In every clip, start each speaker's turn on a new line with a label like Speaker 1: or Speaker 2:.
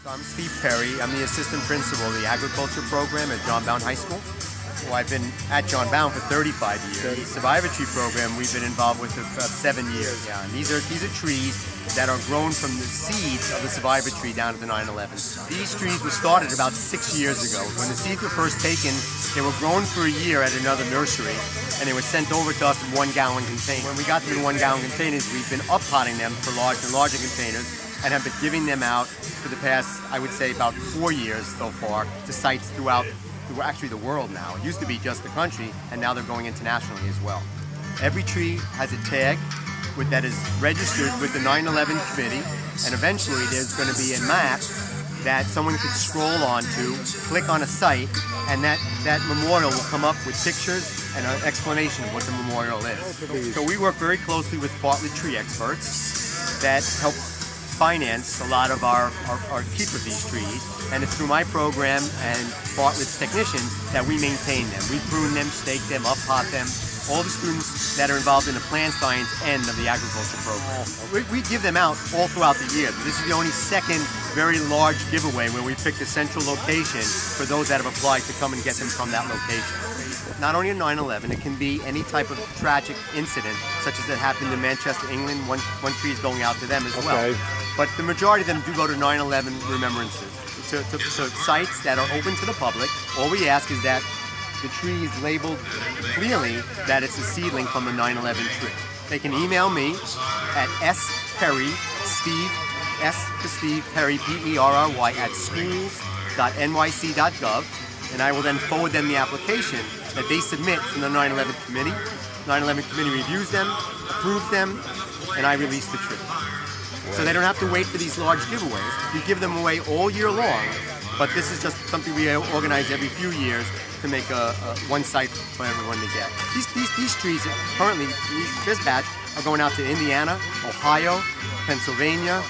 Speaker 1: So I'm Steve Perry. I'm the assistant principal of the agriculture program at John Bowne High School. Well, I've been at John Bowne for 35 years. The survivor tree program we've been involved with for about 7 years. Yeah, and these are trees that are grown from the seeds of the survivor tree down at the 9/11. These trees were started about 6 years ago. When the seeds were first taken, they were grown for a year at another nursery, and they were sent over to us in 1-gallon containers. When we got them in 1-gallon containers, we've been up-potting them for larger and larger containers, and have been giving them out for the past, I would say, about 4 years so far to sites throughout actually the world now. It used to be just the country, and now they're going internationally as well. Every tree has a tag that is registered with the 9/11 committee, and eventually there's going to be a map that someone could scroll onto, click on a site, and that memorial will come up with pictures and an explanation of what the memorial is. So we work very closely with Bartlett Tree Experts that help finance a lot of our keep of these trees, and it's through my program and Bartlett's technicians that we maintain them. We prune them, stake them, up-pot them. All the students that are involved in the plant science end of the agriculture program. We give them out all throughout the year. This is the only second very large giveaway where we picked a central location for those that have applied to come and get them from that location. Not only on 9/11, it can be any type of tragic incident, such as that happened in Manchester, England. One tree is going out to them as well. But the majority of them do go to 9/11 remembrances, to sites that are open to the public. All we ask is that the tree is labeled clearly that it's a seedling from the 9/11 tree. They can email me at sperry, S for Steve, Perry, P-E-R-R-Y, at schools.nyc.gov, and I will then forward them the application that they submit to the 9/11 committee. 9/11 committee reviews them, approves them, and I release the tree. So they don't have to wait for these large giveaways. We give them away all year long, but this is just something we organize every few years to make one site for everyone to get. These trees currently, this batch, are going out to Indiana, Ohio, Pennsylvania,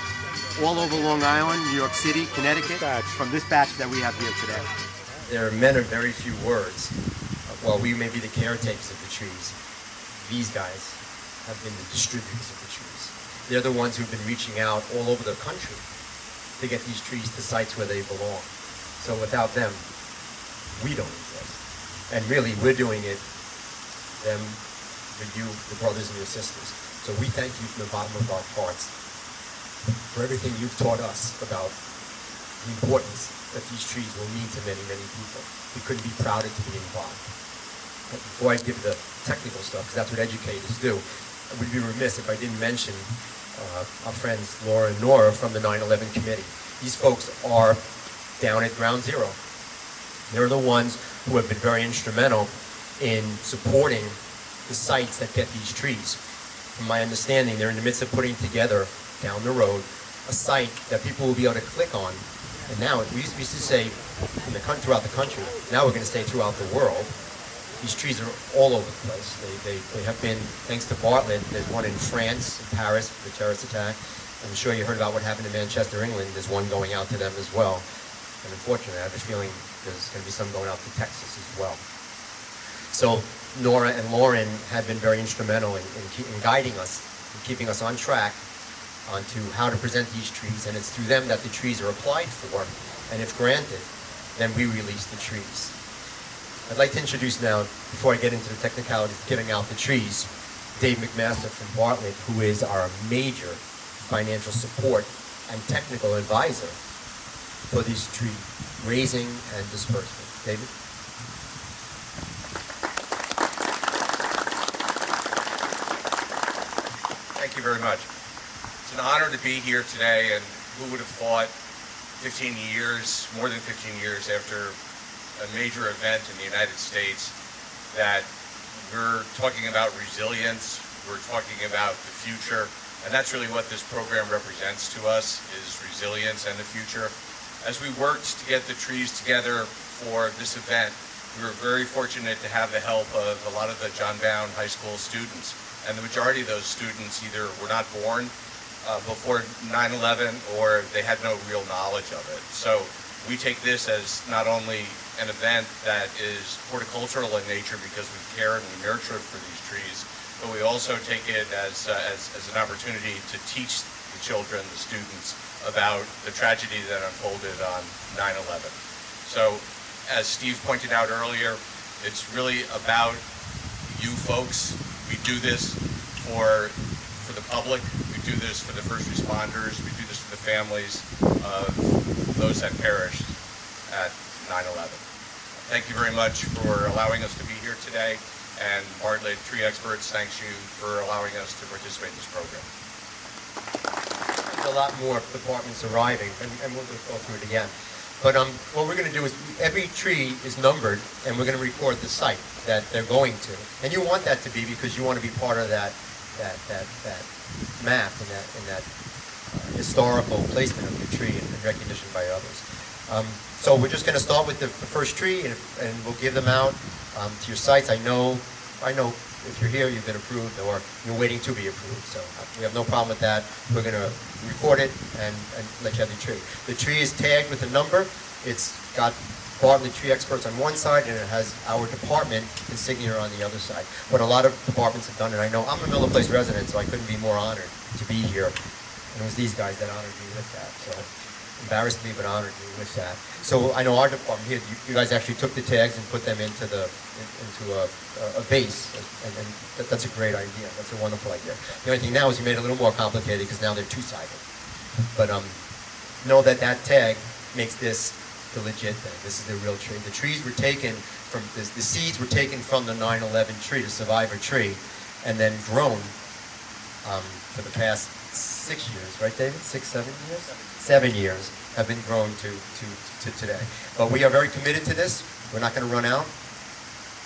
Speaker 1: all over Long Island, New York City, Connecticut, from this batch that we have here today.
Speaker 2: There are men of very few words. While we may be the caretakers of the trees, these guys have been the distributors of the trees. They're the ones who've been reaching out all over the country to get these trees to sites where they belong. So without them, we don't exist. And really, we're doing it, them, for you, the brothers and your sisters. So we thank you from the bottom of our hearts for everything you've taught us about the importance that these trees will mean to many, many people. We couldn't be prouder to be involved. But before I give the technical stuff, because that's what educators do, I would be remiss if I didn't mention our friends Laura and Nora from the 9/11 committee. These folks are down at ground zero. They're the ones who have been very instrumental in supporting the sites that get these trees. From my understanding, they're in the midst of putting together, down the road, a site that people will be able to click on. And now, we used to say throughout the country, now we're going to say throughout the world. These trees are all over the place. They have been, thanks to Bartlett, there's one in France, in Paris, for the terrorist attack. I'm sure you heard about what happened in Manchester, England. There's one going out to them as well. And unfortunately, I have a feeling there's going to be some going out to Texas as well. So Nora and Lauren have been very instrumental in guiding us, in keeping us on track onto how to present these trees. And it's through them that the trees are applied for. And if granted, then we release the trees. I'd like to introduce now, before I get into the technicalities of giving out the trees, Dave McMaster from Bartlett, who is our major financial support and technical advisor for this tree raising and disbursement. David?
Speaker 3: Thank you very much. It's an honor to be here today, and who would have thought 15 years, more than 15 years after a major event in the United States, that we're talking about resilience, we're talking about the future, and that's really what this program represents to us, is resilience and the future. As we worked to get the trees together for this event, we were very fortunate to have the help of a lot of the John Bowne High School students, and the majority of those students either were not born before 9/11 or they had no real knowledge of it. So we take this as not only an event that is horticultural in nature because we care and we nurture for these trees, but we also take it as an opportunity to teach the children, the students, about the tragedy that unfolded on 9/11. So, as Steve pointed out earlier, it's really about you folks. We do this for the public. We do this for the first responders. We do this for the families of those that perished at 9/11. Thank you very much for allowing us to be here today, and Bartlett Tree Experts thanks you for allowing us to participate in this program.
Speaker 2: There's a lot more departments arriving, and we'll just go through it again. But what we're going to do is every tree is numbered, and we're going to record the site that they're going to. And you want that to be because you want to be part of that map and that historical placement of the tree and recognition by others. So we're just going to start with the first tree, and we'll give them out to your sites. I know if you're here, you've been approved, or you're waiting to be approved. So we have no problem with that. We're going to record it and let you have the tree. The tree is tagged with a number. It's got Bartlett Tree Experts on one side, and it has our department insignia on the other side. But a lot of departments have done it. I know I'm a Miller Place resident, so I couldn't be more honored to be here. And it was these guys that honored me with that. So embarrassed me, but honored me with that. So I know our department here, you guys actually took the tags and put them into a base, and that's a great idea. That's a wonderful idea. The only thing now is you made it a little more complicated because now they're two-sided. But know that tag makes this the legit thing. This is the real tree. The trees were taken from the seeds were taken from the 9/11 tree, the survivor tree, and then grown for the past 6 years, right, David? 6, 7 years? 7 years have been grown to today. But we are very committed to this. We're not going to run out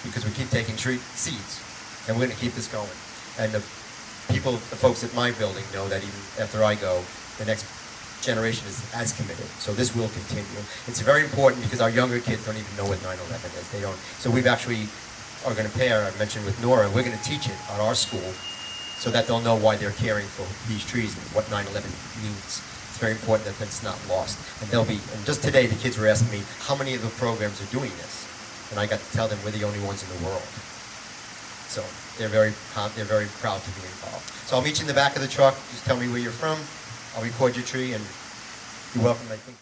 Speaker 2: because we keep taking tree seeds, and we're going to keep this going. And the folks at my building know that even after I go, the next generation is as committed. So this will continue. It's very important because our younger kids don't even know what 9/11 is. They don't. So we've actually are going to pair. I mentioned with Nora, we're going to teach it at our school, so that they'll know why they're caring for these trees and what 9/11 means. It's very important that that's not lost. And and just today the kids were asking me how many of the programs are doing this, and I got to tell them we're the only ones in the world. So they're very proud to be involved. So I'll meet you in the back of the truck. Just tell me where you're from. I'll record your tree, and you're welcome, I think.